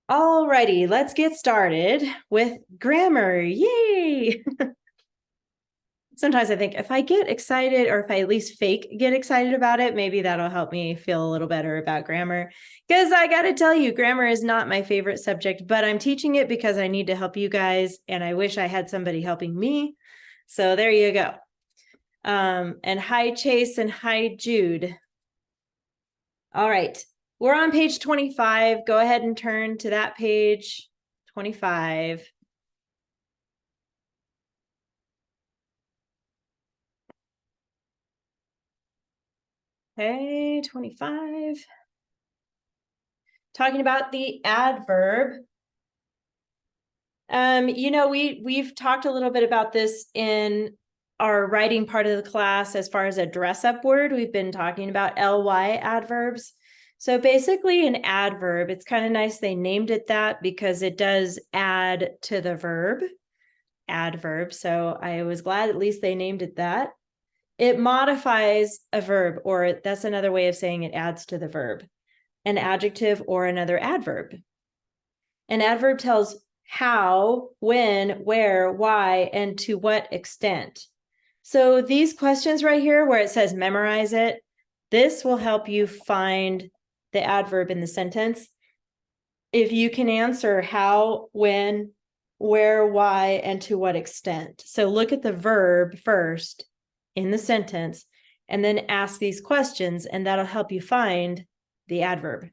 Alrighty, let's get started with grammar. Yay! Sometimes I think if I get excited, or if I at least fake get excited about it, maybe that'll help me feel a little better about grammar. Because I got to tell you, grammar is not my favorite subject, but I'm teaching it because I need to help you guys, and I wish I had somebody helping me. So there you go. And hi, Chase, and hi, Jude. All right. We're on page 25. Go ahead and turn to that page, 25. Okay, 25. Talking about the adverb. We've talked a little bit about this in our writing part of the class as far as a dress-up word. We've been talking about ly adverbs. So basically an adverb, it's kind of nice they named it that because it does add to the verb, adverb. So I was glad at least they named it that. It modifies a verb, or that's another way of saying it adds to the verb, an adjective or another adverb. An adverb tells how, when, where, why, and to what extent. So these questions right here where it says memorize it, this will help you find the adverb in the sentence. If you can answer how, when, where, why, and to what extent. So look at the verb first in the sentence, and then ask these questions, and that'll help you find the adverb.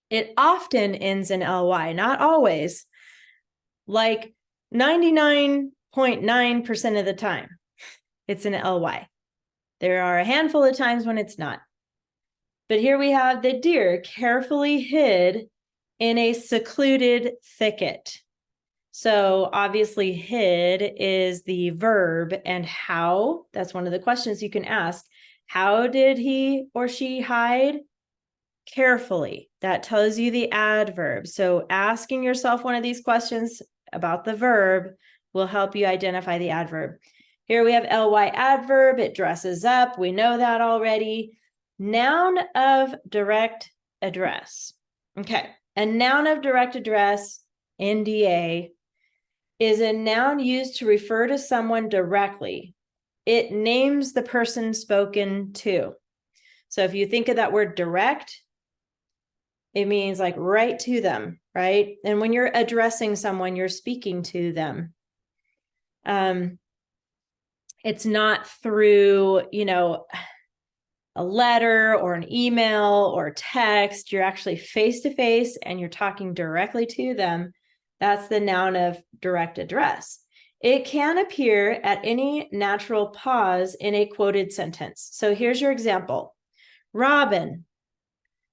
It often ends in ly, not always, like 99.9% of the time, it's an ly. There are a handful of times when it's not. But here we have the deer carefully hid in a secluded thicket. So obviously hid is the verb, and how, that's one of the questions you can ask. How did he or she hide? Carefully. That tells you the adverb. So asking yourself one of these questions about the verb will help you identify the adverb. Here we have ly adverb. It dresses up. We know that already. Noun of direct address. Okay. A noun of direct address, NDA, is a noun used to refer to someone directly. It names the person spoken to. So if you think of that word direct, it means like right to them, right? And when you're addressing someone, you're speaking to them. It's not through, a letter or an email or text. You're actually face to face and you're talking directly to them. That's the noun of direct address. It can appear at any natural pause in a quoted sentence. So here's your example. Robin,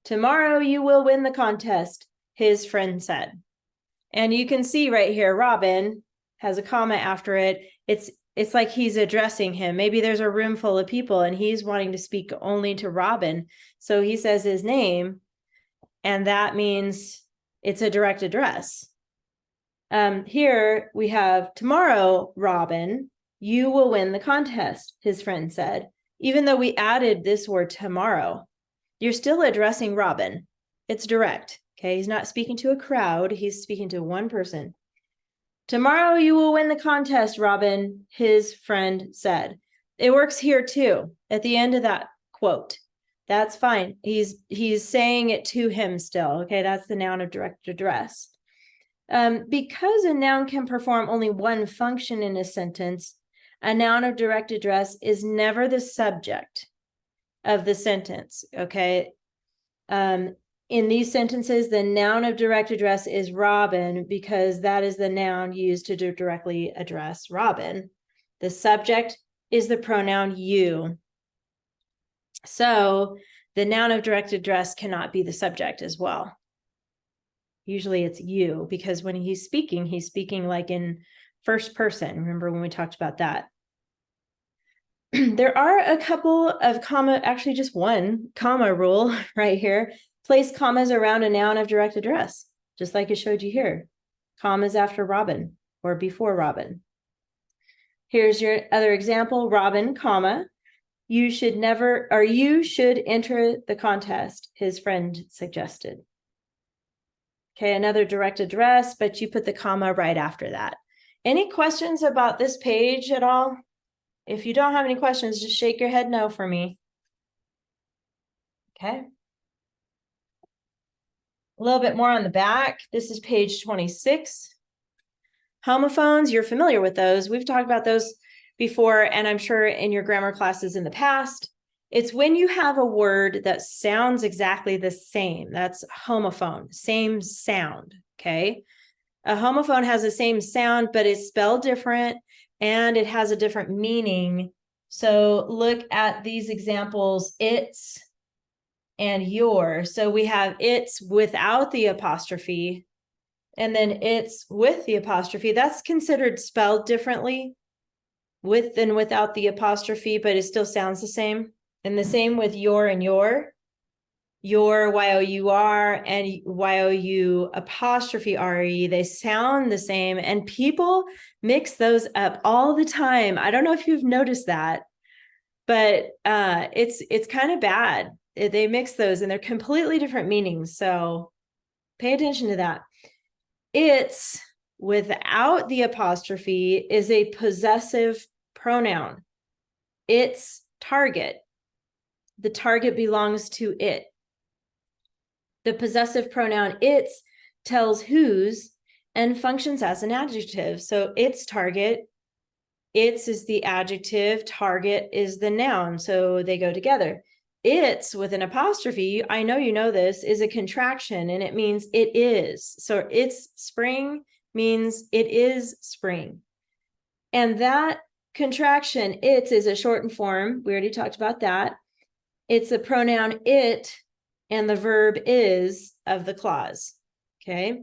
tomorrow you will win the contest, his friend said. And you can see right here, Robin has a comma after it. It's like he's addressing him. Maybe there's a room full of people and he's wanting to speak only to Robin. So he says his name, and that means it's a direct address. Here we have, tomorrow, Robin, you will win the contest, his friend said. Even though we added this word tomorrow, you're still addressing Robin. It's direct, okay? He's not speaking to a crowd. He's speaking to one person. Tomorrow you will win the contest, Robin, his friend said. It works here too, at the end of that quote. That's fine. He's saying it to him still, okay? That's the noun of direct address. Because a noun can perform only one function in a sentence, a noun of direct address is never the subject of the sentence, okay? In these sentences, the noun of direct address is Robin because that is the noun used to directly address Robin. The subject is the pronoun you. So the noun of direct address cannot be the subject as well. Usually it's you, because when he's speaking like in first person. Remember when we talked about that? There are a couple of actually just one comma rule right here. Place commas around a noun of direct address, just like it showed you here. Commas after Robin or before Robin. Here's your other example, Robin, comma, you should enter the contest, his friend suggested. Okay, another direct address, but you put the comma right after that. Any questions about this page at all? If you don't have any questions, just shake your head no for me. Okay. A little bit more on the back. This is page 26. Homophones, you're familiar with those. We've talked about those before, and I'm sure in your grammar classes in the past. It's when you have a word that sounds exactly the same. That's homophone, same sound, okay? A homophone has the same sound, but it's spelled different, and it has a different meaning. So look at these examples, it's and your. So we have it's without the apostrophe, and then it's with the apostrophe. That's considered spelled differently with and without the apostrophe, but it still sounds the same. And the same with your and your Y-O-U-R and Y-O-U apostrophe R-E, they sound the same, and people mix those up all the time. I don't know if you've noticed that, but it's kind of bad. They mix those and they're completely different meanings. So pay attention to that. It's without the apostrophe is a possessive pronoun. It's target. The target belongs to it. The possessive pronoun its tells whose and functions as an adjective. So its target, its is the adjective, target is the noun. So they go together. It's with an apostrophe, I know you know this, is a contraction and it means it is. So it's spring means it is spring. And that contraction, its, is a shortened form. We already talked about that. It's the pronoun it and the verb is of the clause, okay?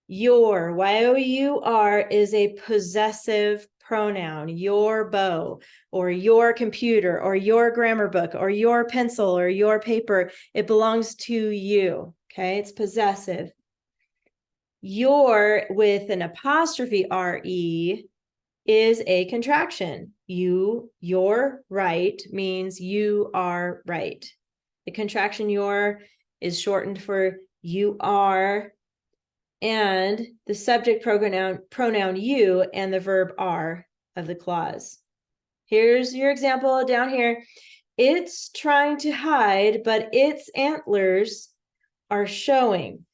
Your, Y-O-U-R, is a possessive pronoun. Your bow, or your computer, or your grammar book, or your pencil, or your paper. It belongs to you, okay? It's possessive. Your, with an apostrophe R-E, is a contraction. You're right means you are right. The contraction your is shortened for you are, and the subject pronoun you and the verb are of the clause. Here's your example down here. It's trying to hide, but its antlers are showing.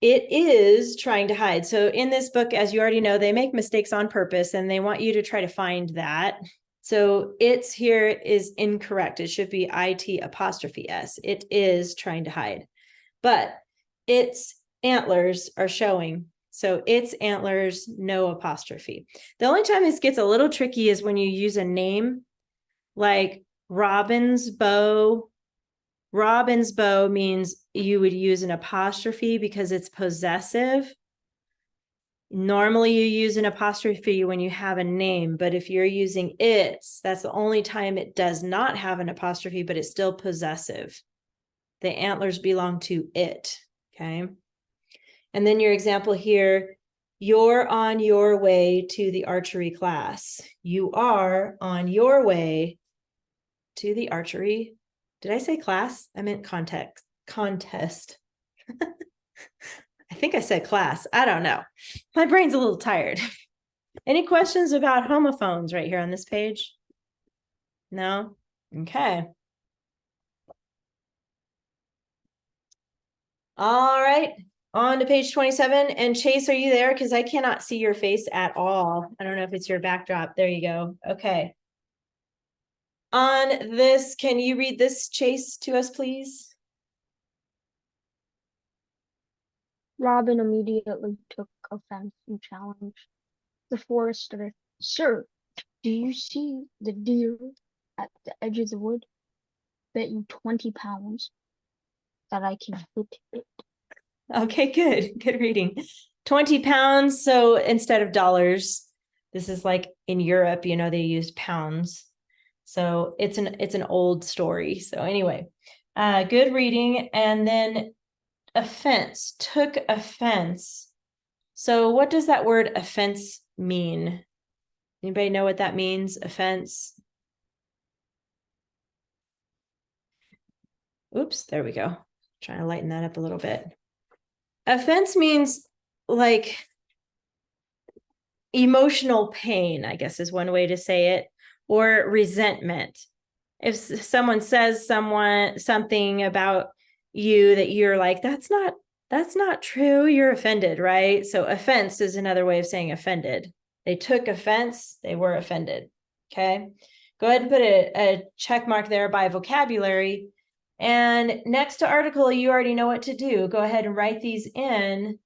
It is trying to hide. So in this book, as you already know, they make mistakes on purpose and they want you to try to find that. So it's here is incorrect. It should be IT apostrophe S. It is trying to hide, but its antlers are showing. So its antlers, no apostrophe. The only time this gets a little tricky is when you use a name like Robin's bow. Robin's bow means you would use an apostrophe because it's possessive. Normally you use an apostrophe when you have a name, but if you're using its, that's the only time it does not have an apostrophe, but it's still possessive. The antlers belong to it, okay? And then your example here, you're on your way to the archery class. You are on your way to the archery. Did I say class? I meant contest. I think I said class. I don't know. My brain's a little tired. Any questions about homophones right here on this page? No? Okay. All right. On to page 27. And Chase, are you there? Because I cannot see your face at all. I don't know if it's your backdrop. There you go. Okay. On this, can you read this, Chase, to us, please? Robin immediately took offense and challenged the forester. Sir, do you see the deer at the edge of the wood? Bet you 20 pounds that I can hit it. Okay, good. Good reading. 20 pounds. So instead of dollars, this is like in Europe, you know, they use pounds. So it's an old story. So anyway, good reading. And then offense, took offense. So what does that word offense mean? Anybody know what that means? Offense. Oops, there we go. Trying to lighten that up a little bit. Offense means like emotional pain, I guess is one way to say it, or resentment. If someone says something about you that you're like, that's not true, you're offended, right? So offense is another way of saying offended. They took offense, they were offended. Okay. Go ahead and put a check mark there by vocabulary. And next to article, you already know what to do. Go ahead and write these in,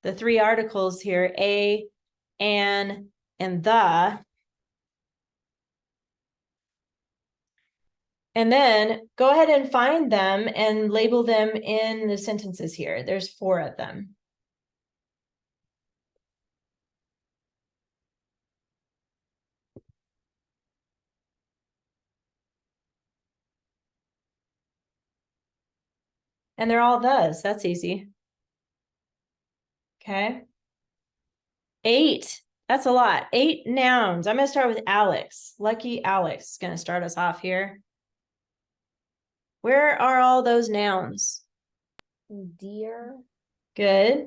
the three articles here, a, and the. And then go ahead and find them and label them in the sentences here. There's 4 of them. And they're all thes. That's easy. Okay. 8. That's a lot. 8 nouns. I'm going to start with Alex. Lucky Alex is going to start us off here. Where are all those nouns? Deer, Good.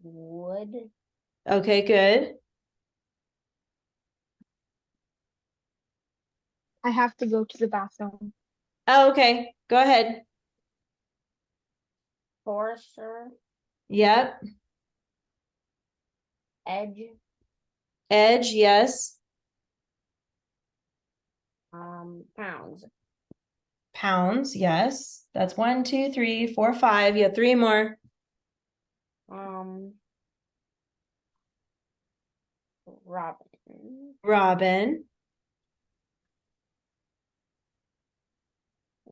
wood, Okay, good. I have to go to the bathroom. Oh, okay. Go ahead. Forester, Yep. edge, Edge, yes. pounds, Pounds, yes. That's 1, 2, 3, 4, 5. You have 3 more. robin, Robin.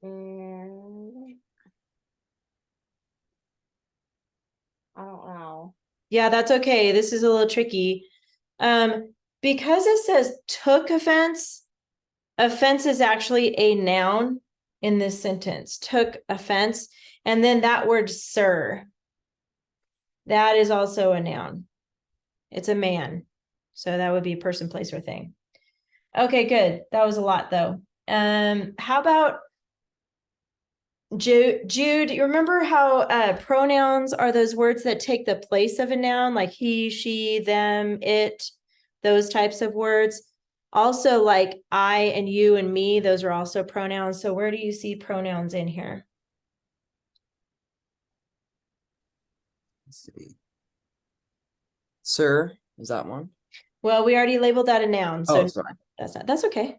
and I don't know. Yeah, that's okay. This is a little tricky. Because it says took offense, offense is actually a noun in this sentence. Took offense. And then that word sir, that is also a noun. It's a man. So that would be person, place, or thing. Okay, good. That was a lot though. How about Jude, you remember how pronouns are those words that take the place of a noun, like he, she, them, it, those types of words. Also, like I and you and me, those are also pronouns. So where do you see pronouns in here? Let's see. Sir, is that one? Well, we already labeled that a noun. So Oh, sorry. that's okay.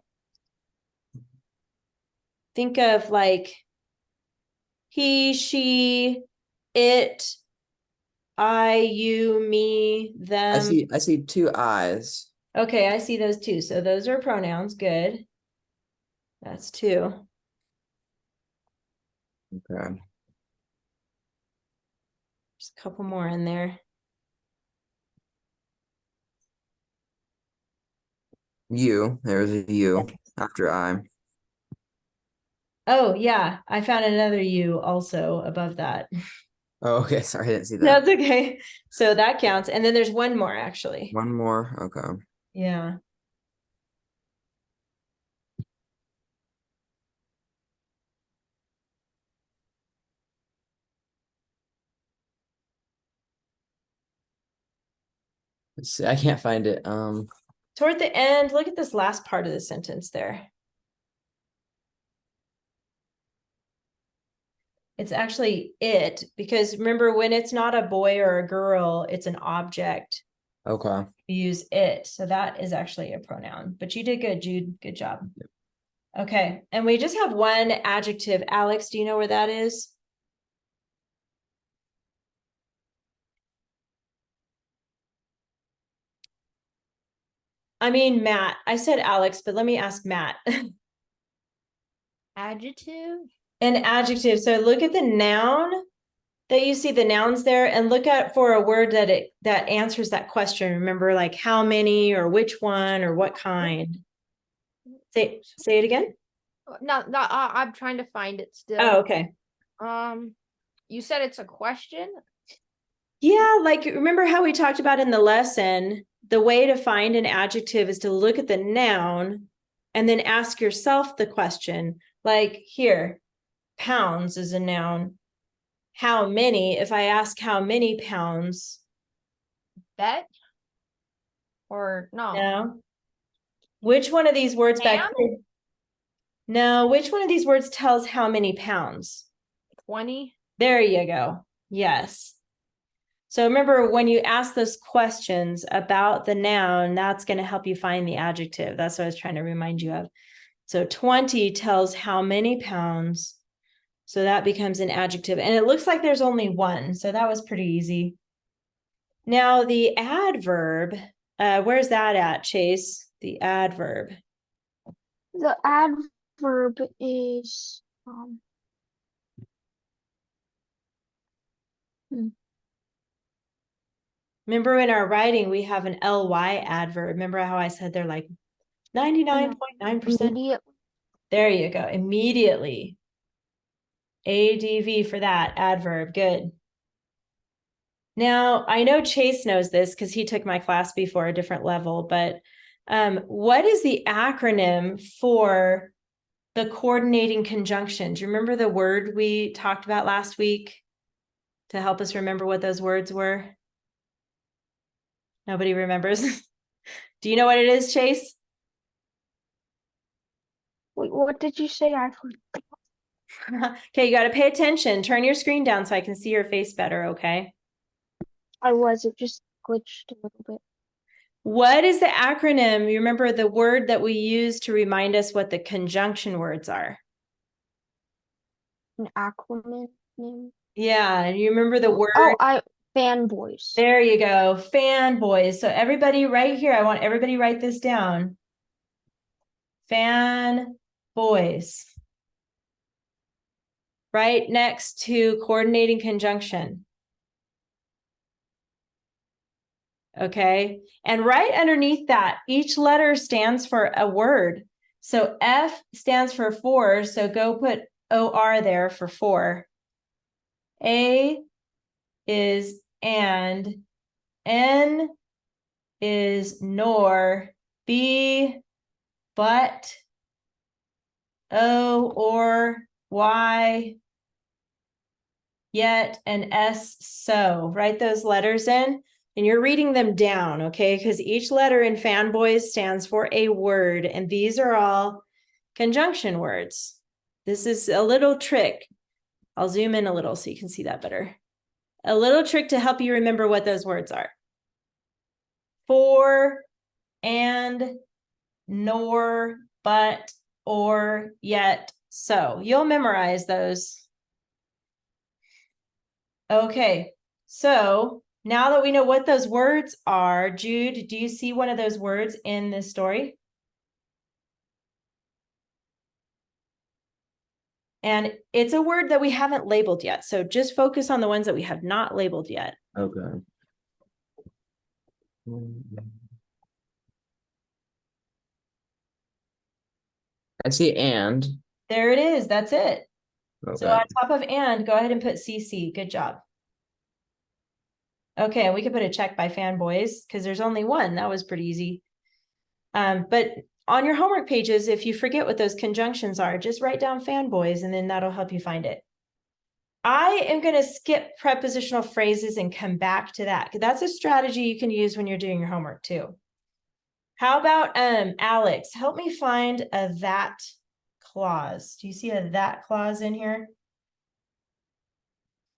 Think of like he, she, it, I, you, me, them. I see 2 eyes. Okay, I see those too. So those are pronouns. Good. That's 2. Okay. There's a couple more in there. You, there's a U after I. Oh, yeah. I found another U also above that. Oh, okay. Sorry, I didn't see that. That's okay. So that counts. And then there's one more actually. One more. Okay. Yeah. Let's see. I can't find it. Toward the end, look at this last part of the sentence there. It's actually it, because remember when it's not a boy or a girl, it's an object. Okay. You use it. So that is actually a pronoun. But you did good, Jude. Good job. Okay. And we just have one adjective. Alex, do you know where that is? I mean, Matt. I said Alex, but let me ask Matt. adjective, An adjective. So look at the noun that you see the nouns there and look at for a word that answers that question. Remember, like how many or which one or what kind. Say it again. No, I'm trying to find it still. Oh, okay. You said it's a question? Yeah, like remember how we talked about in the lesson, the way to find an adjective is to look at the noun and then ask yourself the question. Like here, pounds is a noun. how many, if I ask how many pounds, Bet? Or no? no. Which one of these words back Pound? here? No, which one of these words tells how many pounds? 20? There you go. Yes. So remember, when you ask those questions about the noun, that's going to help you find the adjective. That's what I was trying to remind you of. So 20 tells how many pounds. So that becomes an adjective. And it looks like there's only one. So that was pretty easy. Now the adverb, where's that at, Chase? The adverb. The adverb is Remember in our writing, we have an ly adverb. Remember how I said they're like 99.9%? immediately. There you go. Immediately. ADV for that adverb. Good. Now, I know Chase knows this because he took my class before, a different level, but what is the acronym for the coordinating conjunction? Do you remember the word we talked about last week to help us remember what those words were? Nobody remembers. Do you know what it is, Chase? Wait, what did you say? I forgot. Okay, you got to pay attention. Turn your screen down so I can see your face better, okay? It just glitched a little bit. What is the acronym? You remember the word that we use to remind us what the conjunction words are? An acronym name. Yeah, and you remember the word? Fanboys. There you go, fanboys. So everybody right here, I want everybody write this down. Fanboys. Right next to coordinating conjunction. Okay, and right underneath that, each letter stands for a word. So F stands for for, so go put OR there for for. A is and, N is nor, B but, O or, Y yet, and S so. Write those letters in. And you're reading them down, okay? Because each letter in fanboys stands for a word, and these are all conjunction words. This is a little trick. I'll zoom in a little so you can see that better. A little trick to help you remember what those words are. For, and, nor, but, or, yet, so. You'll memorize those. Okay, so now that we know what those words are, Jude, do you see one of those words in this story? And it's a word that we haven't labeled yet. So just focus on the ones that we have not labeled yet. Okay. I see and. There it is. That's it. So Okay. on top of and, go ahead and put CC. Good job. Okay, and we could put a check by fanboys because there's only one. That was pretty easy. But on your homework pages, if you forget what those conjunctions are, just write down fanboys and then that'll help you find it. I am going to skip prepositional phrases and come back to that. That's a strategy you can use when you're doing your homework too. How about Alex, help me find a that clause. Do you see a that clause in here?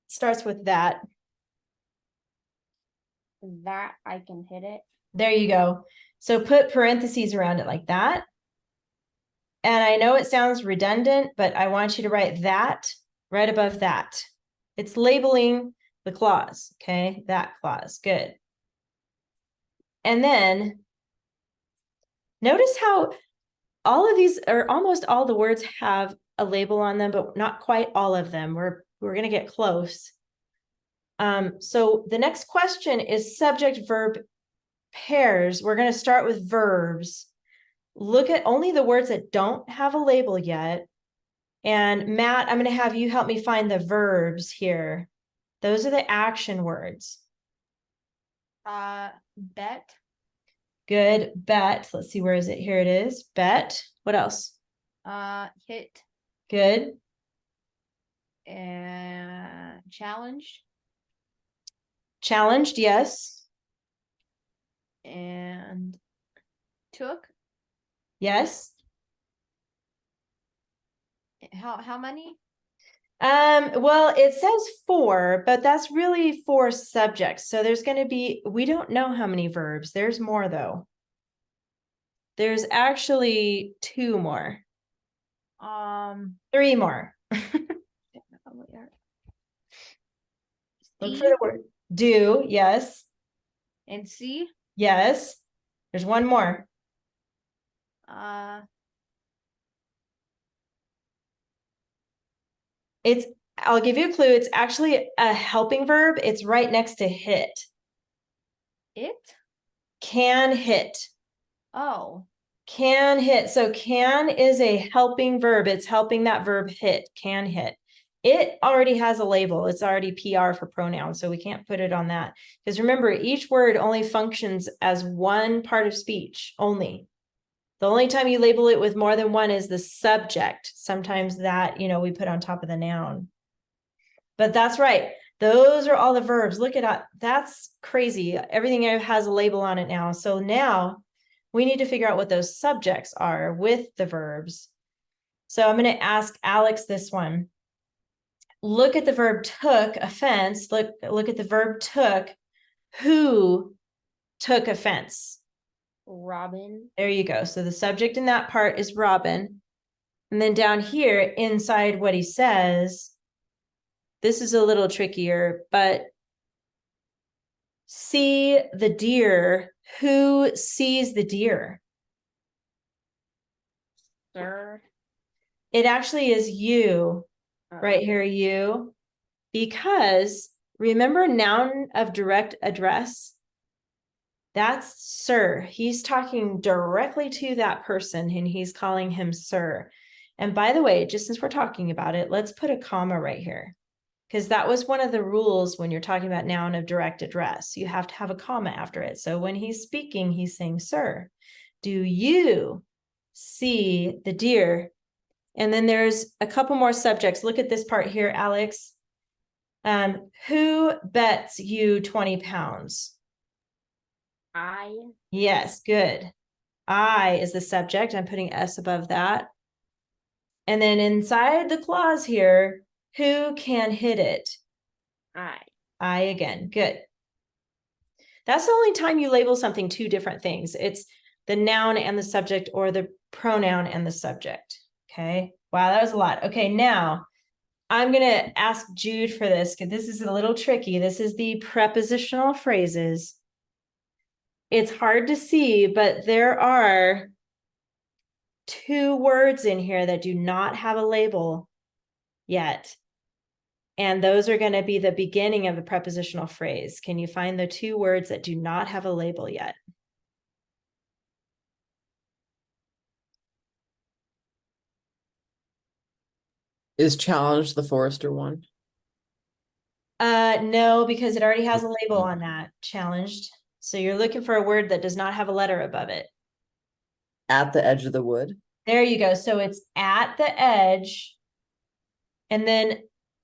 Starts with that. That I can hit it. There you go. So put parentheses around it like that. And I know it sounds redundant, but I want you to write that right above that. It's labeling the clause, okay? That clause, good. And then notice how all of these, or almost all the words have a label on them, but not quite all of them. We're gonna get close. So the next question is subject verb pairs. We're going to start with verbs. Look at only the words that don't have a label yet. And Matt, I'm going to have you help me find the verbs here. Those are the action words. Bet. Good. Bet. Let's see, where is it? Here it is. Bet. What else? Hit. Good. And challenged Challenged, yes. and took. Yes. How many? Well, it says 4, but that's really 4 subjects. So there's going to be, we don't know how many verbs. There's more though. There's actually 2 more, 3 more. Look for the word. Do, yes. And C. Yes. There's 1 more. It's, I'll give you a clue. It's actually a helping verb. It's right next to hit. It. Can hit. Oh. Can hit. So can is a helping verb. It's helping that verb hit. Can hit. It already has a label. It's already PR for pronoun. So we can't put it on that. Because remember, each word only functions as one part of speech only. The only time you label it with more than one is the subject. Sometimes that, we put on top of the noun. But that's right. Those are all the verbs. Look at that. That's crazy. Everything has a label on it now. So now we need to figure out what those subjects are with the verbs. So I'm going to ask Alex this one. Look at the verb took offense. Look at the verb took. Who took offense? Robin. There you go. So the subject in that part is Robin. And then down here inside what he says, this is a little trickier, but see the deer. Who sees the deer? Sir. It actually is you, right here, you. Because remember noun of direct address? That's sir. He's talking directly to that person and he's calling him sir. And by the way, just since we're talking about it, let's put a comma right here. Because that was one of the rules when you're talking about noun of direct address. You have to have a comma after it. So when he's speaking, he's saying, sir, do you see the deer? And then there's a couple more subjects. Look at this part here, Alex. Who bets you 20 pounds? I. Yes, good. I is the subject. I'm putting S above that. And then inside the clause here, who can hit it? I again. Good. That's the only time you label something 2 different things. It's the noun and the subject or the pronoun and the subject. Okay. Wow, that was a lot. Okay, now I'm going to ask Jude for this because this is a little tricky. This is the prepositional phrases. It's hard to see, but there are 2 words in here that do not have a label yet. And those are going to be the beginning of a prepositional phrase. Can you find the 2 words that do not have a label yet? Is challenge the Forester one? No, because it already has a label on that, challenged. So you're looking for a word that does not have a letter above it. At the edge of the wood? There you go. So it's at the edge. And then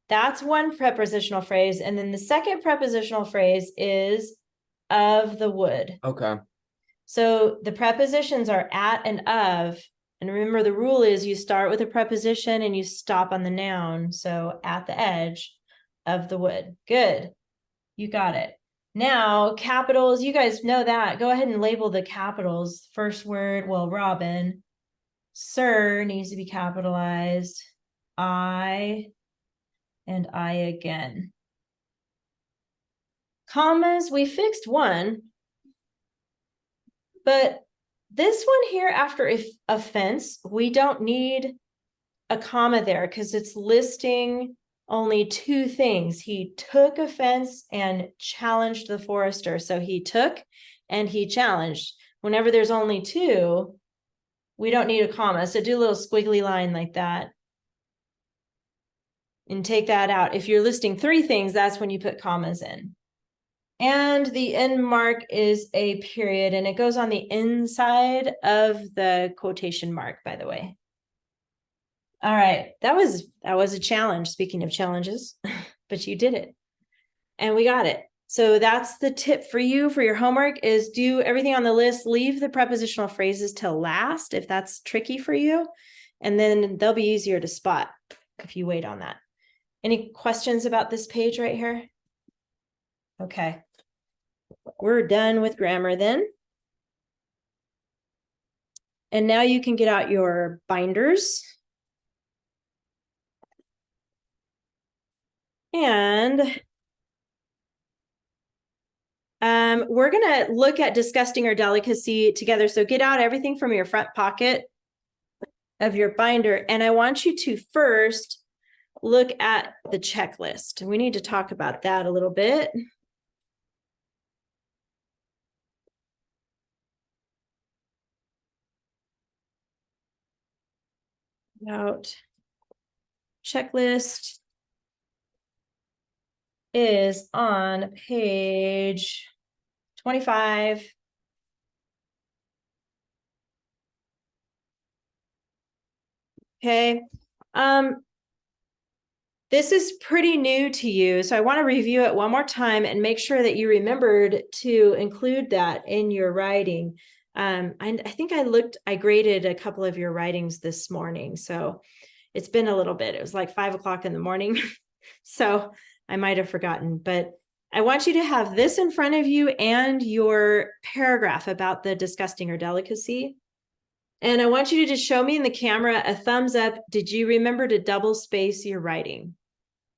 that's one prepositional phrase. And then the second prepositional phrase is of the wood. Okay. So the prepositions are at and of. And remember, the rule is you start with a preposition and you stop on the noun. So at the edge of the wood. Good. You got it. Now, capitals, you guys know that. Go ahead and label the capitals. First word, well, Robin. Sir needs to be capitalized. I and I again. Commas, we fixed one. But this one here after if offense, we don't need a comma there because it's listing only 2 things. He took offense and challenged the forester. So he took and he challenged. Whenever there's only 2, we don't need a comma. So do a little squiggly line like that. And take that out. If you're listing 3 things, that's when you put commas in. And the end mark is a period, and it goes on the inside of the quotation mark, by the way. All right, that was a challenge. Speaking of challenges, but you did it. And we got it. So that's the tip for you for your homework is do everything on the list, leave the prepositional phrases till last if that's tricky for you. And then they'll be easier to spot if you wait on that. Any questions about this page right here? Okay. We're done with grammar then. And now you can get out your binders. And we're going to look at disgusting or delicacy together. So get out everything from your front pocket of your binder. And I want you to first look at the checklist. We need to talk about that a little bit. Out checklist is on page 25. Okay. This is pretty new to you, so I want to review it one more time and make sure that you remembered to include that in your writing. I think I graded a couple of your writings this morning, so it's been a little bit. It was like 5 o'clock in the morning, so I might have forgotten, but I want you to have this in front of you and your paragraph about the disgusting or delicacy. And I want you to just show me in the camera a thumbs up. Did you remember to double space your writing?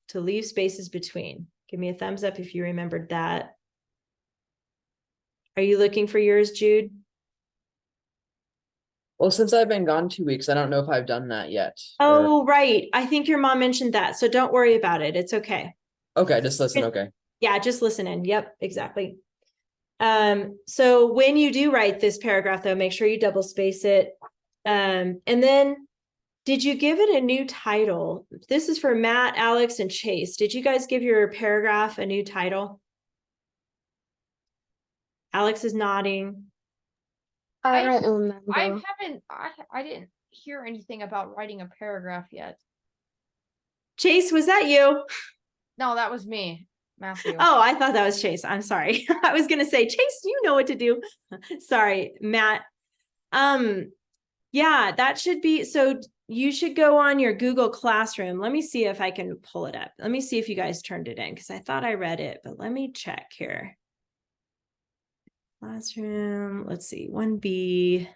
To leave spaces between. Give me a thumbs up if you remembered that. Are you looking for yours, Jude? Well, since I've been gone 2 weeks, I don't know if I've done that yet. Oh, right. I think your mom mentioned that. So don't worry about it. It's okay. Okay, just listen. Okay. Yeah, just listen in. Yep, exactly. So when you do write this paragraph, though, make sure you double space it. And then did you give it a new title? This is for Matt, Alex, and Chase. Did you guys give your paragraph a new title? Alex is nodding. I don't remember. I didn't hear anything about writing a paragraph yet. Chase, was that you? No, that was me, Matthew. Oh, I thought that was Chase. I'm sorry. I was gonna say, Chase, you know what to do. Sorry, Matt. Yeah, that should be, so you should go on your Google Classroom. Let me see if I can pull it up. Let me see if you guys turned it in because I thought I read it, but let me check here. Classroom, let's see, 1B.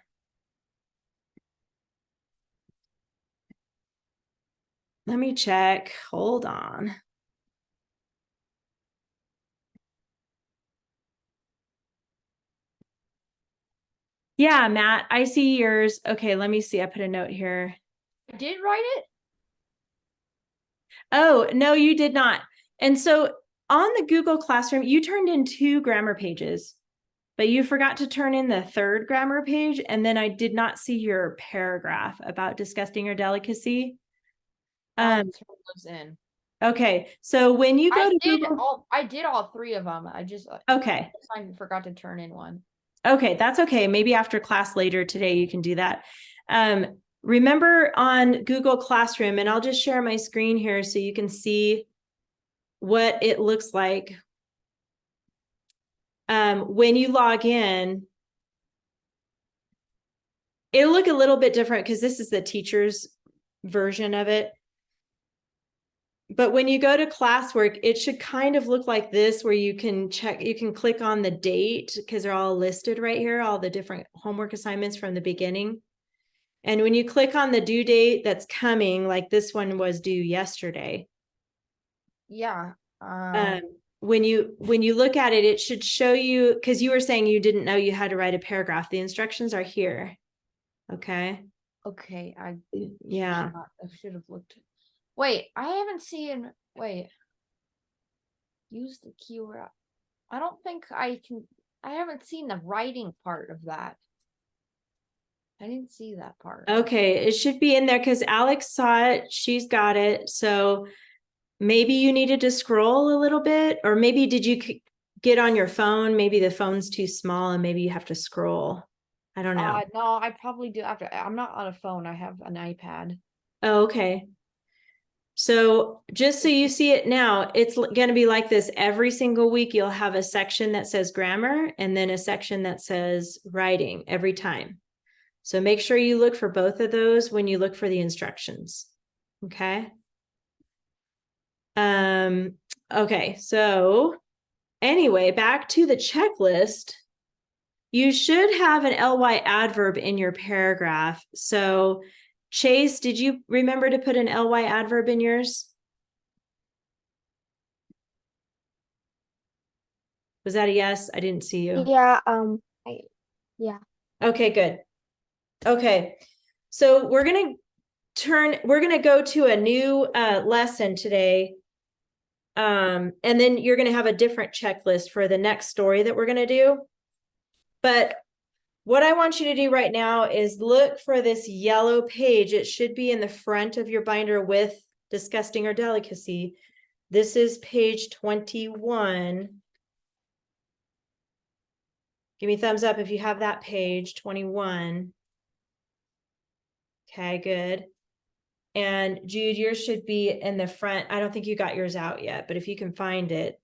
Let me check. Hold on. Yeah, Matt, I see yours. Okay, let me see. I put a note here. I did write it? Oh, no, you did not. And so on the Google Classroom, you turned in 2 grammar pages, but you forgot to turn in the 3rd grammar page. And then I did not see your paragraph about disgusting or delicacy. Alex lives in. Okay, so when you go to Google, I did all 3 of them. okay. I forgot to turn in one. Okay, that's okay. Maybe after class later today, you can do that. Remember on Google Classroom, and I'll just share my screen here so you can see what it looks like. When you log in, it'll look a little bit different because this is the teacher's version of it. But when you go to classwork, it should kind of look like this, where you can check, you can click on the date because they're all listed right here, all the different homework assignments from the beginning. And when you click on the due date that's coming, like this one was due yesterday. Yeah. When you look at it, it should show you, because you were saying you didn't know you had to write a paragraph. The instructions are here. Okay. Okay. Yeah. I should have looked. Wait, I haven't seen. Wait. Use the keyword. I don't think I can. I haven't seen the writing part of that. I didn't see that part. Okay, it should be in there because Alex saw it. She's got it. So maybe you needed to scroll a little bit, or maybe did you get on your phone? Maybe the phone's too small and maybe you have to scroll. I don't know. No, I probably do after. I'm not on a phone. I have an iPad. Oh, okay. So just so you see it now, it's going to be like this every single week. You'll have a section that says grammar and then a section that says writing every time. So make sure you look for both of those when you look for the instructions. Okay. Okay, so anyway, back to the checklist. You should have an ly adverb in your paragraph. So Chase, did you remember to put an ly adverb in yours? Was that a yes? I didn't see you. Yeah, yeah. Okay, good. Okay, so we're gonna go to a new lesson today. And then you're gonna have a different checklist for the next story that we're gonna do. But what I want you to do right now is look for this yellow page. It should be in the front of your binder with Disgusting or Delicacy. This is page 21. Give me a thumbs up if you have that page, 21. Okay, good. And Jude, yours should be in the front. I don't think you got yours out yet, but if you can find it.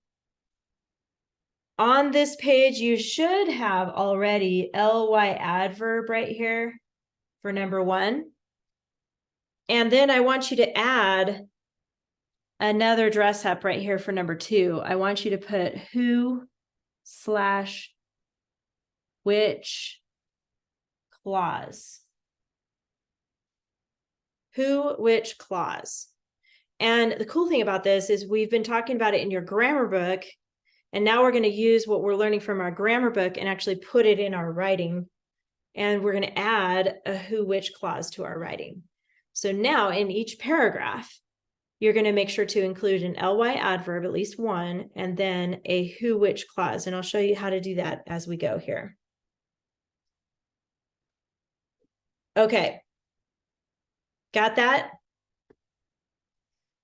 On this page, you should have already ly adverb right here for number 1. And then I want you to add another dress up right here for number 2. I want you to put who/which clause. Who, which clause. And the cool thing about this is we've been talking about it in your grammar book, and now we're going to use what we're learning from our grammar book and actually put it in our writing. And we're going to add a who, which clause to our writing. So now in each paragraph, you're going to make sure to include an ly adverb, at least one, and then a who, which clause. And I'll show you how to do that as we go here. Okay. Got that?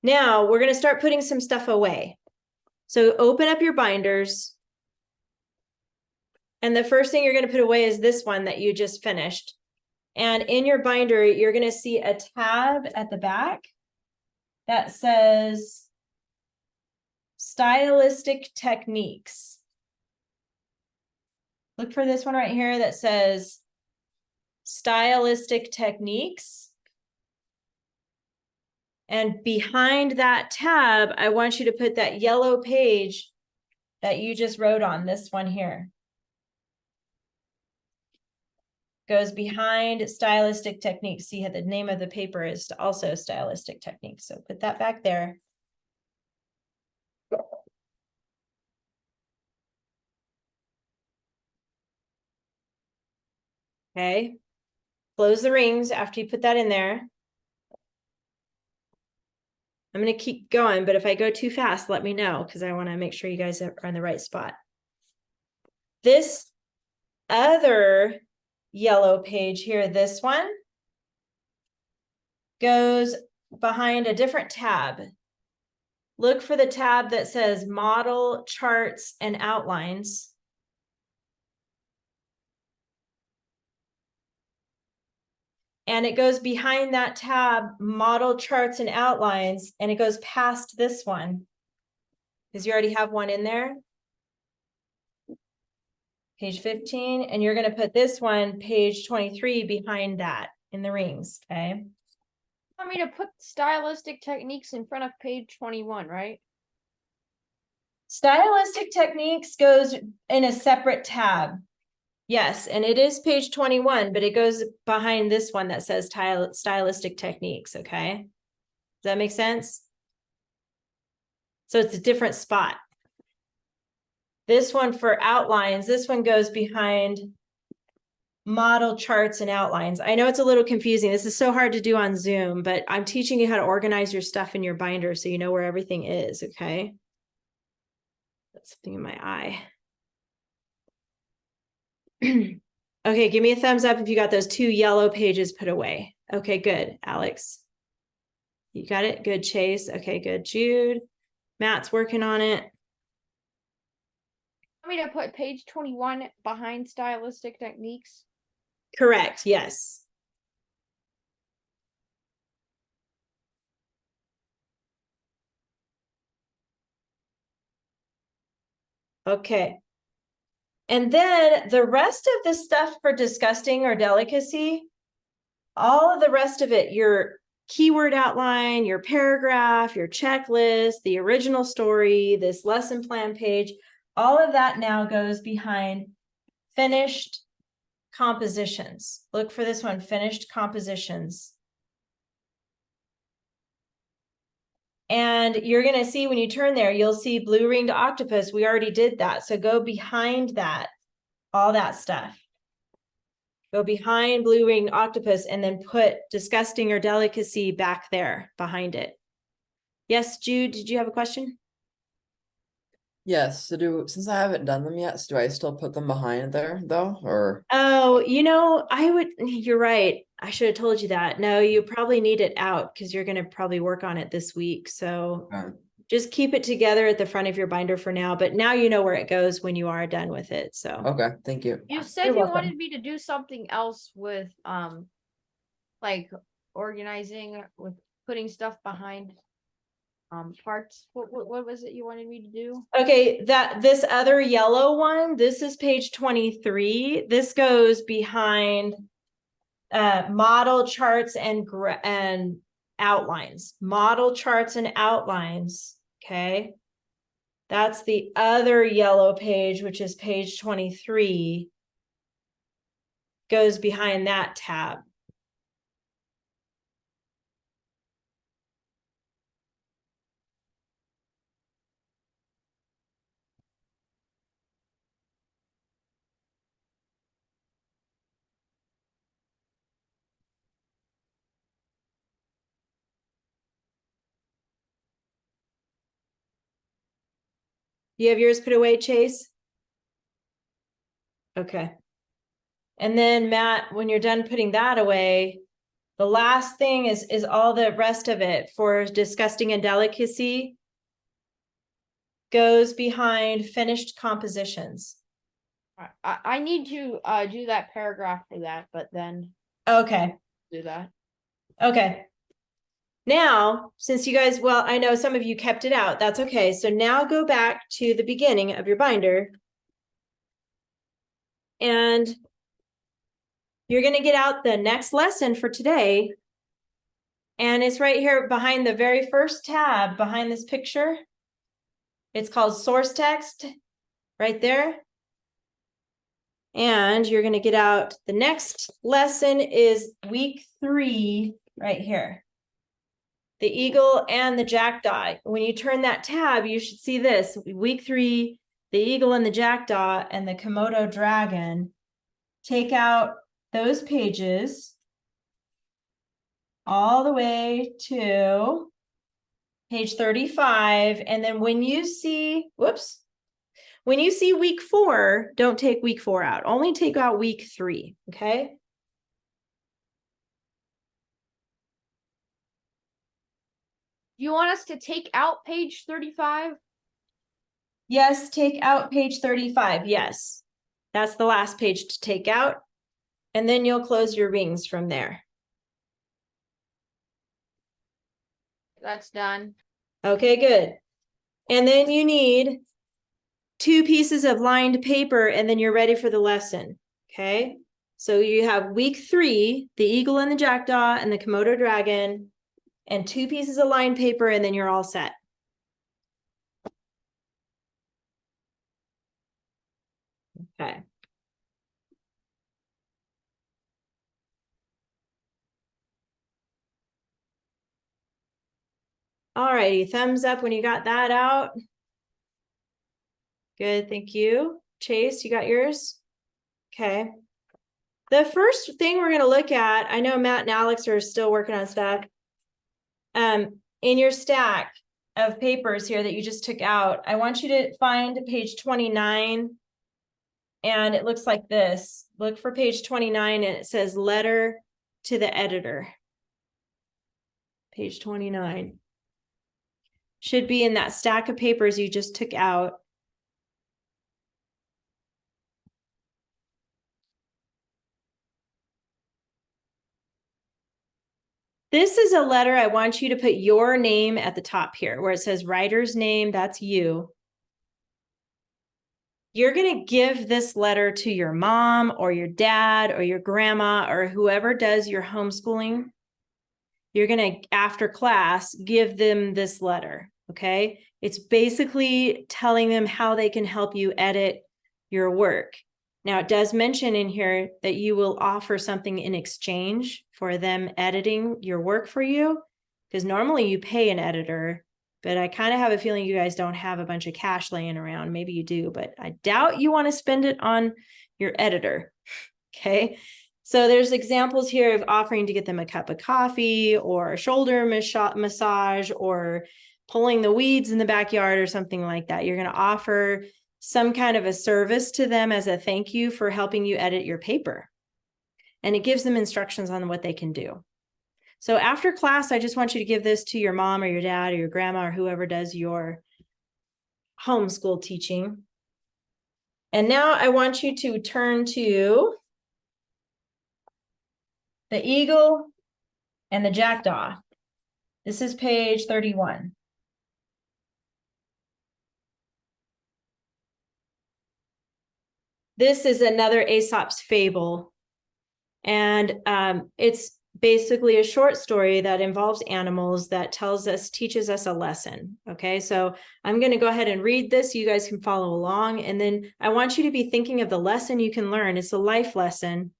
Now we're going to start putting some stuff away. So open up your binders. And the first thing you're going to put away is this one that you just finished. And in your binder, you're going to see a tab at the back that says Stylistic Techniques. Look for this one right here that says Stylistic Techniques. And behind that tab, I want you to put that yellow page that you just wrote on, this one here. Goes behind Stylistic Techniques. See how the name of the paper is also Stylistic Techniques. So put that back there. Okay. Close the rings after you put that in there. I'm going to keep going, but if I go too fast, let me know, because I want to make sure you guys are in the right spot. This other yellow page here, this one, goes behind a different tab. Look for the tab that says Model, Charts, and Outlines. And it goes behind that tab, Model, Charts, and Outlines, and it goes past this one, because you already have one in there. Page 15, and you're going to put this one, page 23, behind that in the rings, okay? Want me to put Stylistic Techniques in front of page 21, right? Stylistic Techniques goes in a separate tab. Yes, and it is page 21, but it goes behind this one that says Stylistic Techniques, okay? Does that make sense? So it's a different spot. This one for outlines, this one goes behind Model, Charts, and Outlines. I know it's a little confusing. This is so hard to do on Zoom, but I'm teaching you how to organize your stuff in your binder so you know where everything is, okay? That's something in my eye. Okay, give me a thumbs up if you got those 2 yellow pages put away. Okay, good, Alex. You got it? Good, Chase. Okay, good, Jude. Matt's working on it. Want me to put page 21 behind Stylistic Techniques? Correct, yes. Okay. And then the rest of the stuff for disgusting or delicacy, all of the rest of it, your keyword outline, your paragraph, your checklist, the original story, this lesson plan page, all of that now goes behind finished compositions. Look for this one, finished compositions. And you're going to see when you turn there, you'll see blue ringed octopus. We already did that. So go behind that, all that stuff. Go behind blue ringed octopus and then put disgusting or delicacy back there behind it. Yes, Jude, did you have a question? Yes, so since I haven't done them yet, so do I still put them behind there though, or? Oh, you're right. I should have told you that. No, you probably need it out because you're going to probably work on it this week. So just keep it together at the front of your binder for now, but now you know where it goes when you are done with it. So Okay, thank you. You said You're you welcome. wanted me to do something else with like organizing with putting stuff behind parts. What was it you wanted me to do? Okay, this other yellow one, this is page 23. This goes behind model charts and outlines. Model charts and outlines. Okay. That's the other yellow page, which is page 23. Goes behind that tab. You have yours put away, Chase? Okay. And then Matt, when you're done putting that away, the last thing is all the rest of it for disgusting and delicacy goes behind finished compositions. I need to do that paragraph for that, but then Okay. do that. Okay. Now, since you guys, well, I know some of you kept it out. That's okay. So now go back to the beginning of your binder. And you're going to get out the next lesson for today. And it's right here behind the very first tab behind this picture. It's called source text right there. And you're going to get out the next lesson is week 3 right here. The eagle and the jackdaw. When you turn that tab, you should see this. Week 3, the eagle and the jackdaw and the Komodo dragon. Take out those pages all the way to page 35. And then when you see, when you see week 4, don't take week 4 out. Only take out week 3, okay? Do you want us to take out page 35? Yes, take out page 35. Yes, that's the last page to take out. And then you'll close your rings from there. That's done. Okay, good. And then you need 2 pieces of lined paper and then you're ready for the lesson. Okay. So you have week 3, the eagle and the jackdaw and the Komodo dragon, and 2 pieces of lined paper, and then you're all set. Okay. All righty, thumbs up when you got that out. Good, thank you. Chase, you got yours? Okay. The first thing we're going to look at, I know Matt and Alex are still working on stuff. In your stack of papers here that you just took out, I want you to find page 29. And it looks like this. Look for page 29 and it says letter to the editor. Page 29. Should be in that stack of papers you just took out. This is a letter. I want you to put your name at the top here where it says writer's name. That's you. you're going to give this letter to your mom or your dad or your grandma or whoever does your homeschooling. You're going to, after class, give them this letter. Okay. It's basically telling them how they can help you edit your work. Now, it does mention in here that you will offer something in exchange for them editing your work for you, because normally you pay an editor, but I kind of have a feeling you guys don't have a bunch of cash laying around. Maybe you do, but I doubt you want to spend it on your editor. Okay. So there's examples here of offering to get them a cup of coffee or a shoulder massage or pulling the weeds in the backyard or something like that. You're going to offer some kind of a service to them as a thank you for helping you edit your paper. And it gives them instructions on what they can do. So after class, I just want you to give this to your mom or your dad or your grandma or whoever does your homeschool teaching. And now I want you to turn to the eagle and the jackdaw. This is page 31. This is another Aesop's fable. And it's basically a short story that involves animals that teaches us a lesson. Okay, so I'm going to go ahead and read this. You guys can follow along. And then I want you to be thinking of the lesson you can learn. It's a life lesson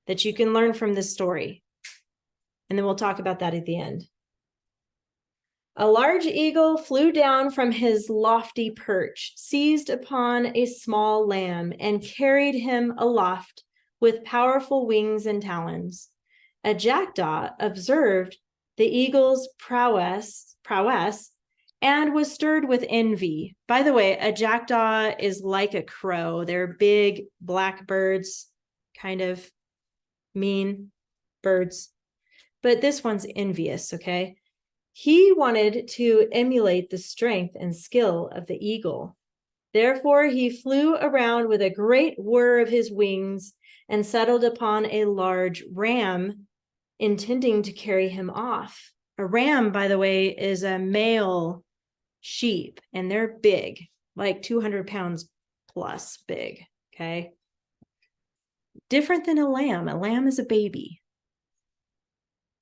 that you can learn from this story. And then we'll talk about that at the end. A large eagle flew down from his lofty perch, seized upon a small lamb, and carried him aloft with powerful wings and talons. A jackdaw observed the eagle's prowess and was stirred with envy. By the way, a jackdaw is like a crow. They're big black birds, kind of mean birds. But this one's envious, okay? He wanted to emulate the strength and skill of the eagle. Therefore, he flew around with a great whir of his wings and settled upon a large ram, intending to carry him off. A ram, by the way, is a male sheep, and they're big, like 200 pounds plus big, okay? Different than a lamb. A lamb is a baby.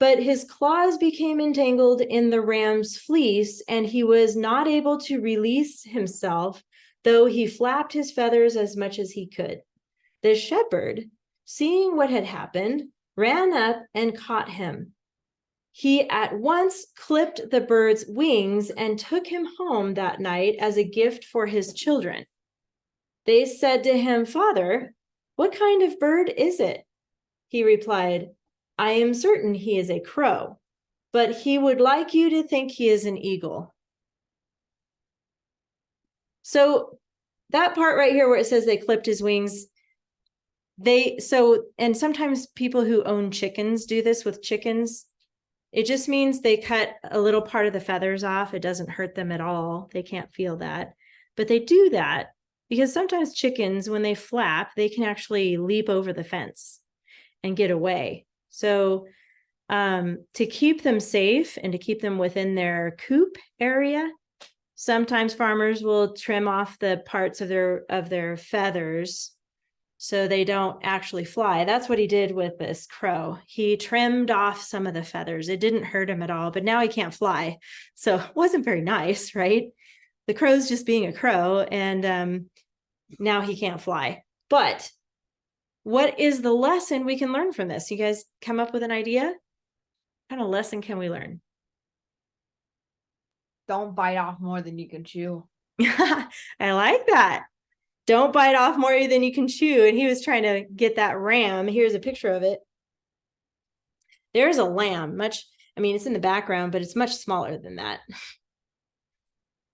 But his claws became entangled in the ram's fleece, and he was not able to release himself, though he flapped his feathers as much as he could. The shepherd, seeing what had happened, ran up and caught him. He at once clipped the bird's wings and took him home that night as a gift for his children. They said to him, "Father, what kind of bird is it?" He replied, "I am certain he is a crow, but he would like you to think he is an eagle." So that part right here where it says they clipped his wings, and sometimes people who own chickens do this with chickens. It just means they cut a little part of the feathers off. It doesn't hurt them at all. They can't feel that. But they do that because sometimes chickens, when they flap, they can actually leap over the fence and get away. So to keep them safe and to keep them within their coop area, sometimes farmers will trim off the parts of their feathers so they don't actually fly. That's what he did with this crow. He trimmed off some of the feathers. It didn't hurt him at all, but now he can't fly. So it wasn't very nice, right? The crow's just being a crow, and now he can't fly. But what is the lesson we can learn from this? You guys come up with an idea? What kind of lesson can we learn? Don't bite off more than you can chew. I like that. Don't bite off more than you can chew. And he was trying to get that ram. Here's a picture of it. There's a lamb, it's in the background, but it's much smaller than that.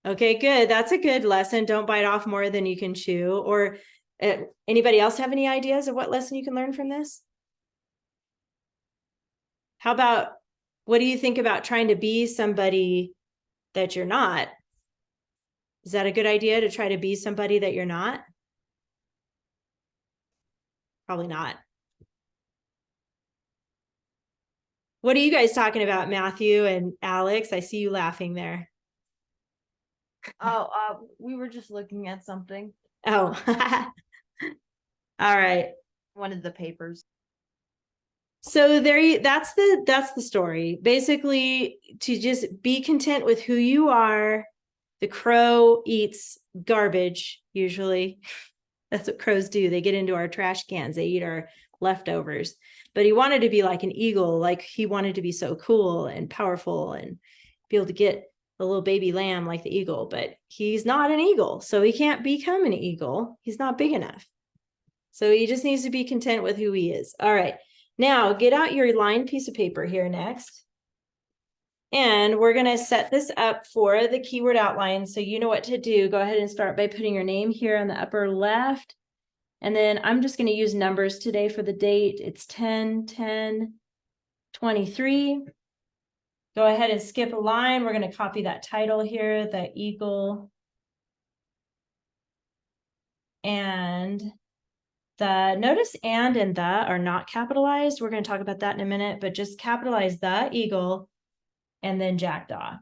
Okay, good. That's a good lesson. Don't bite off more than you can chew. Or anybody else have any ideas of what lesson you can learn from this? How about, what do you think about trying to be somebody that you're not? Is that a good idea, to try to be somebody that you're not? Probably not. What are you guys talking about, Matthew and Alex? I see you laughing there. Oh, we were just looking at something. Oh. All right. One of the papers. So that's the story. Basically, to just be content with who you are. The crow eats garbage, usually. That's what crows do. They get into our trash cans, they eat our leftovers. But he wanted to be like an eagle, like he wanted to be so cool and powerful and be able to get a little baby lamb like the eagle, but he's not an eagle, so he can't become an eagle. He's not big enough. So he just needs to be content with who he is. All right. Now get out your lined piece of paper here next. And we're going to set this up for the keyword outline. So you know what to do. Go ahead and start by putting your name here on the upper left. And then I'm just going to use numbers today for the date. It's 10/10/23. Go ahead and skip a line. We're going to copy that title here, the eagle. And the notice and the are not capitalized. We're going to talk about that in a minute, but just capitalize the eagle and then jackdaw.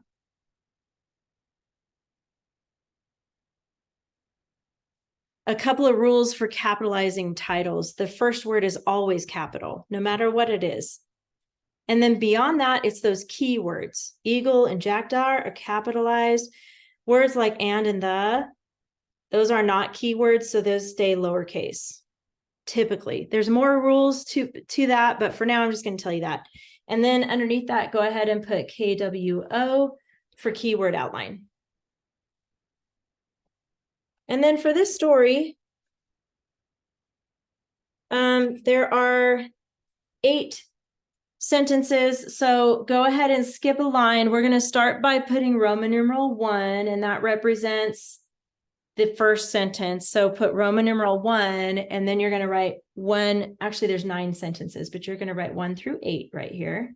A couple of rules for capitalizing titles. The first word is always capital, no matter what it is. And then beyond that, it's those key words. Eagle and jackdaw are capitalized. Words like and the, those are not keywords, so those stay lowercase. Typically, there's more rules to that, but for now, I'm just going to tell you that. And then underneath that, go ahead and put KWO for keyword outline. And then for this story, there are 8 sentences. So go ahead and skip a line. We're going to start by putting Roman numeral 1, and that represents the first sentence. So put Roman numeral 1, and then you're going to write 1. Actually, there's 9 sentences, but you're going to write 1 through 8 right here.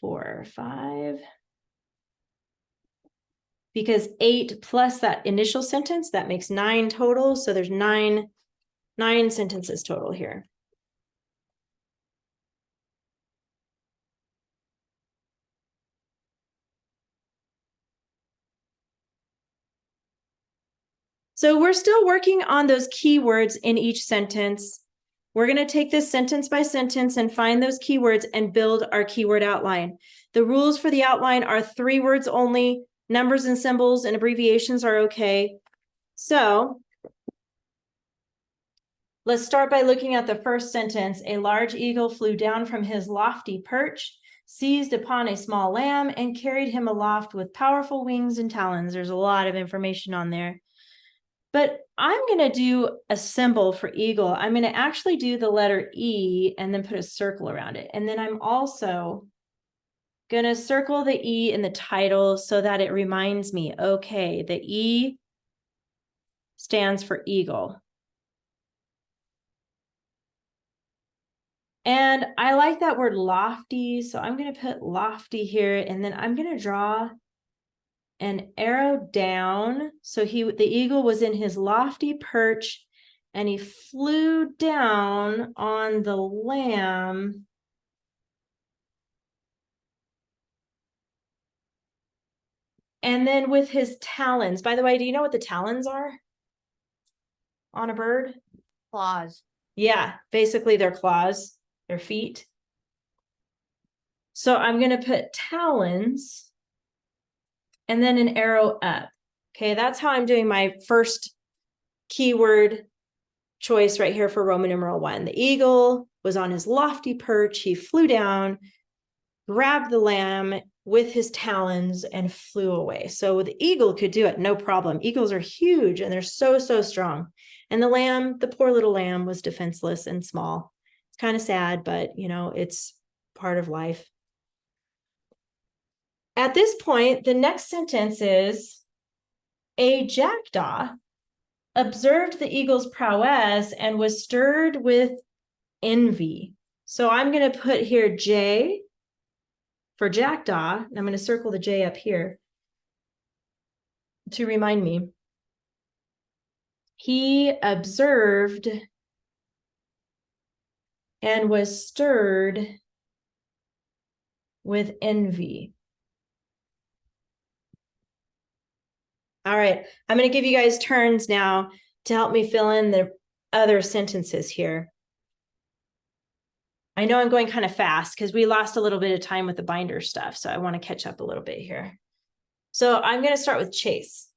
4, 5. Because 8 plus that initial sentence, that makes 9 total. So there's 9 sentences total here. So we're still working on those keywords in each sentence. We're going to take this sentence by sentence and find those keywords and build our keyword outline. The rules for the outline are 3 words only. Numbers and symbols and abbreviations are okay. So let's start by looking at the first sentence. A large eagle flew down from his lofty perch, seized upon a small lamb, and carried him aloft with powerful wings and talons. There's a lot of information on there. But I'm going to do a symbol for eagle. I'm going to actually do the letter E and then put a circle around it. And then I'm also going to circle the E in the title so that it reminds me, okay, the E stands for eagle. And I like that word lofty, so I'm going to put lofty here, and then I'm going to draw an arrow down. So the eagle was in his lofty perch and he flew down on the lamb. And then with his talons, by the way, do you know what the talons are on a bird? Claws. Yeah, basically their claws, their feet. So I'm going to put talons and then an arrow up. Okay, that's how I'm doing my first keyword choice right here for Roman numeral 1. The eagle was on his lofty perch. He flew down, grabbed the lamb with his talons, and flew away. So the eagle could do it, no problem. Eagles are huge and they're so, so strong. And the lamb, the poor little lamb, was defenseless and small. It's kind of sad, but you know, it's part of life. At this point, the next sentence is, a jackdaw observed the eagle's prowess and was stirred with envy. So I'm going to put here J for jackdaw, and I'm going to circle the J up here to remind me. He observed and was stirred with envy. All right, I'm going to give you guys turns now. to help me fill in the other sentences here. I know I'm going kind of fast because we lost a little bit of time with the binder stuff, so I want to catch up a little bit here. So I'm going to start with Chase.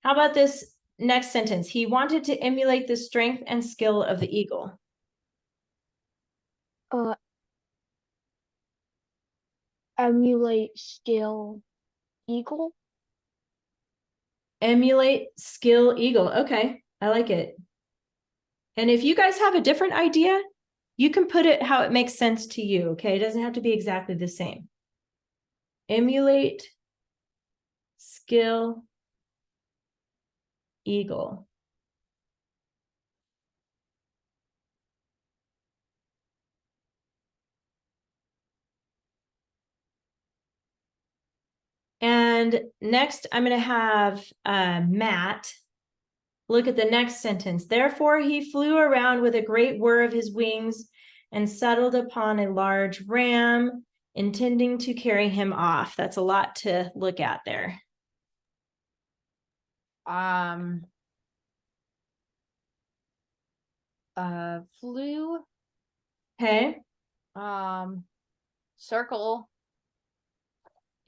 How about this next sentence? He wanted to emulate the strength and skill of the eagle. Emulate skill eagle. Emulate skill eagle. Okay, I like it. And if you guys have a different idea, you can put it how it makes sense to you, okay? It doesn't have to be exactly the same. Emulate skill eagle. And next, I'm going to have Matt look at the next sentence. Therefore, he flew around with a great whir of his wings and settled upon a large ram, intending to carry him off. That's a lot to look at there. Flew, Okay. circle,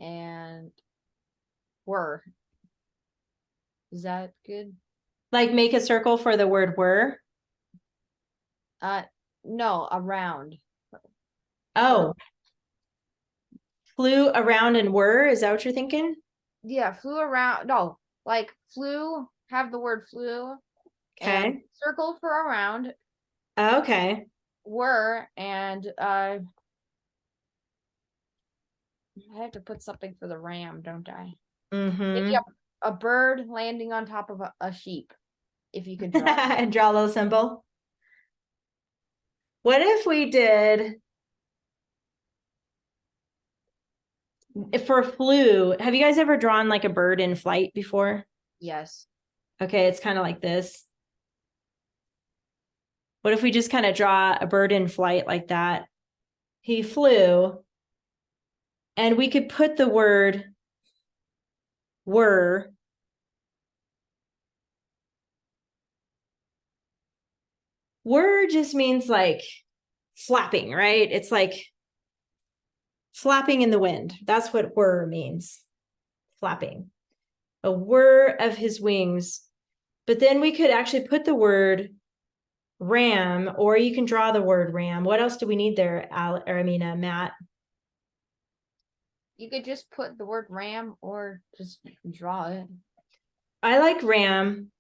and were. Is that good? Like make a circle for the word were. No, around. Oh. Flew around and were, is that what you're thinking? Yeah, flew around. No, like flew, have the word flew. Okay. And circle for around. Okay. Were, and I have to put something for the ram, don't I? Maybe a bird landing on top of a sheep. If you could draw. And draw a little symbol. What if we did for flew? Have you guys ever drawn like a bird in flight before? Yes. Okay, it's kind of like this. What if we just kind of draw a bird in flight like that? He flew, and we could put the word were. Were just means like flapping, right? It's like flapping in the wind. That's what were means. Flapping. A whir of his wings. But then we could actually put the word ram, or you can draw the word ram. What else do we need there, Matt? You could just put the word ram or just draw it. I like ram.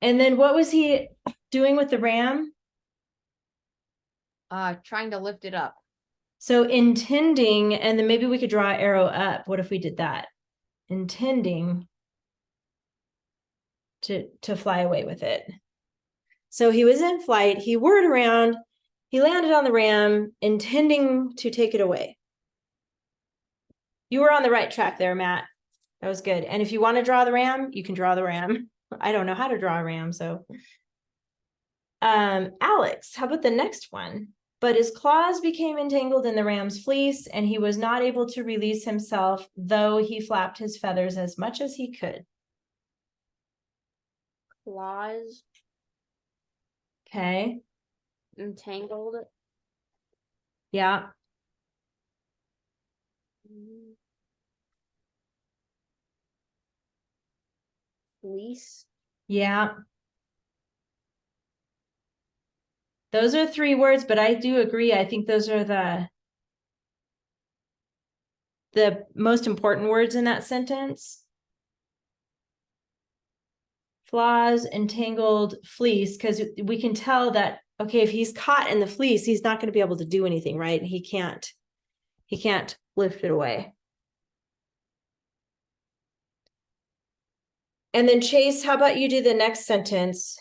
And then what was he doing with the ram? Trying to lift it up. So intending, and then maybe we could draw an arrow up. What if we did that? Intending to fly away with it. So he was in flight, he whirred around, he landed on the ram, intending to take it away. You were on the right track there, Matt. That was good. And if you want to draw the ram, you can draw the ram. I don't know how to draw a ram, so. Alex, how about the next one? But his claws became entangled in the ram's fleece, and he was not able to release himself, though he flapped his feathers as much as he could. Claws. Okay. Entangled. Yeah. Fleece. Yeah. Those are 3 words, but I do agree. I think those are the most important words in that sentence. Flaws, entangled, fleece, because we can tell that, okay, if he's caught in the fleece, he's not going to be able to do anything, right? He can't lift it away. And then Chase, how about you do the next sentence?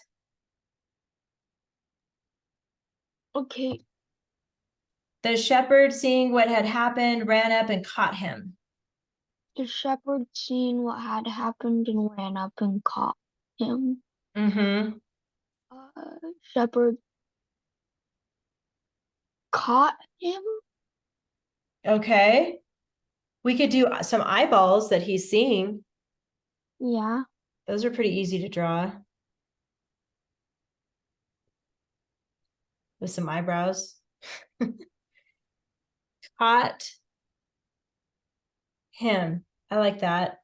Okay. The shepherd, seeing what had happened, ran up and caught him. The shepherd seen what had happened and ran up and caught him. Mm-hmm. Shepherd caught him. Okay. We could do some eyeballs that he's seeing. Yeah. Those are pretty easy to draw. With some eyebrows. Caught him. I like that.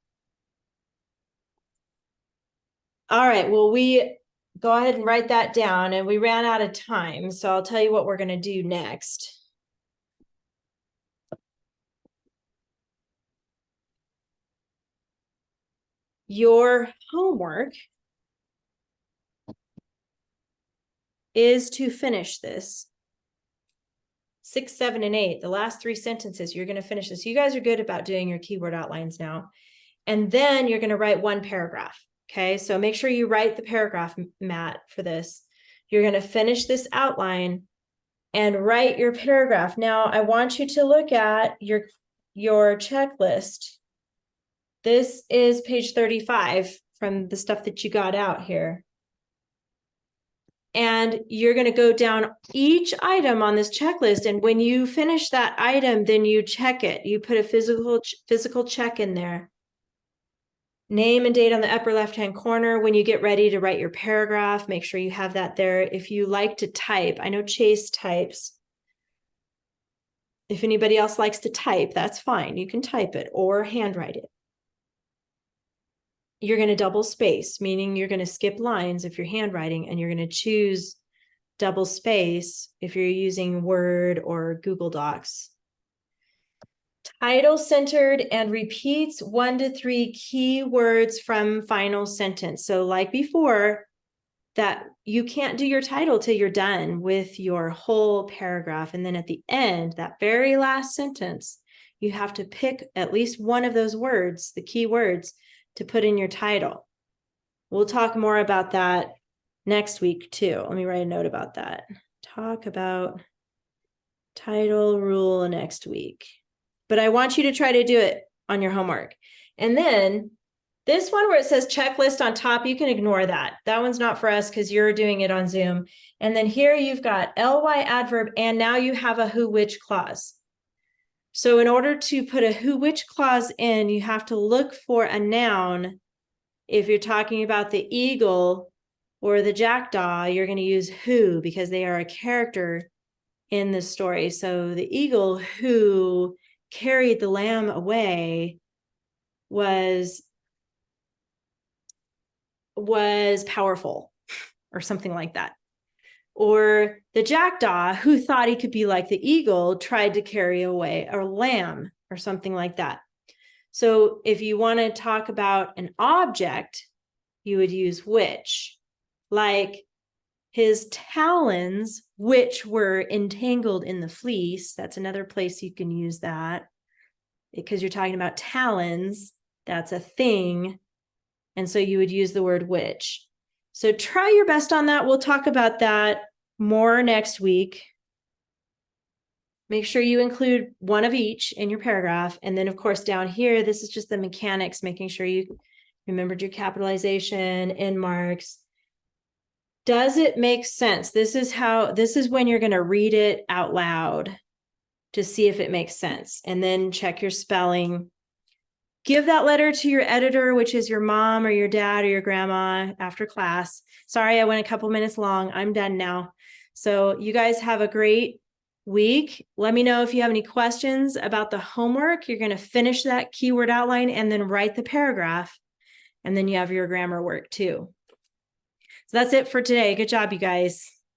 All right, well, we go ahead and write that down, and we ran out of time, so I'll tell you what we're going to do next. Your homework is to finish this. 6, 7, and 8, the last 3 sentences, you're going to finish this. You guys are good about doing your keyword outlines now. And then you're going to write 1 paragraph. Okay, so make sure you write the paragraph, Matt, for this. You're going to finish this outline and write your paragraph. Now, I want you to look at your checklist. This is page 35 from the stuff that you got out here. And you're going to go down each item on this checklist. And when you finish that item, then you check it. You put a physical check in there. Name and date on the upper left-hand corner. When you get ready to write your paragraph, make sure you have that there. If you like to type, I know Chase types. If anybody else likes to type, that's fine. You can type it or handwrite it. You're going to double space, meaning you're going to skip lines if you're handwriting, and you're going to choose double space if you're using Word or Google Docs. Title centered and repeats 1 to 3 key words from final sentence. So like before, that you can't do your title till you're done with your whole paragraph. And then at the end, that very last sentence, you have to pick at least one of those words, the key words, to put in your title. We'll talk more about that next week too. Let me write a note about that. Talk about title rule next week. But I want you to try to do it on your homework. And then this one where it says checklist on top, you can ignore that. That one's not for us because you're doing it on Zoom. And then here you've got ly adverb, and now you have a who, which clause. So in order to put a who, which clause in, you have to look for a noun. If you're talking about the eagle or the jackdaw, you're going to use who because they are a character in the story. So the eagle who carried the lamb away was powerful or something like that. Or the jackdaw who thought he could be like the eagle tried to carry away a lamb or something like that. So if you want to talk about an object, you would use which, like his talons, which were entangled in the fleece. That's another place you can use that because you're talking about talons. That's a thing. And so you would use the word which. So try your best on that. We'll talk about that more next week. Make sure you include one of each in your paragraph. And then, of course, down here, this is just the mechanics, making sure you remembered your capitalization, end marks. Does it make sense? This is when you're going to read it out loud to see if it makes sense. And then check your spelling. Give that letter to your editor, which is your mom or your dad or your grandma after class. Sorry, I went a couple minutes long. I'm done now. So you guys have a great week. Let me know if you have any questions about the homework. You're going to finish that keyword outline and then write the paragraph. And then you have your grammar work too. So that's it for today. Good job, you guys.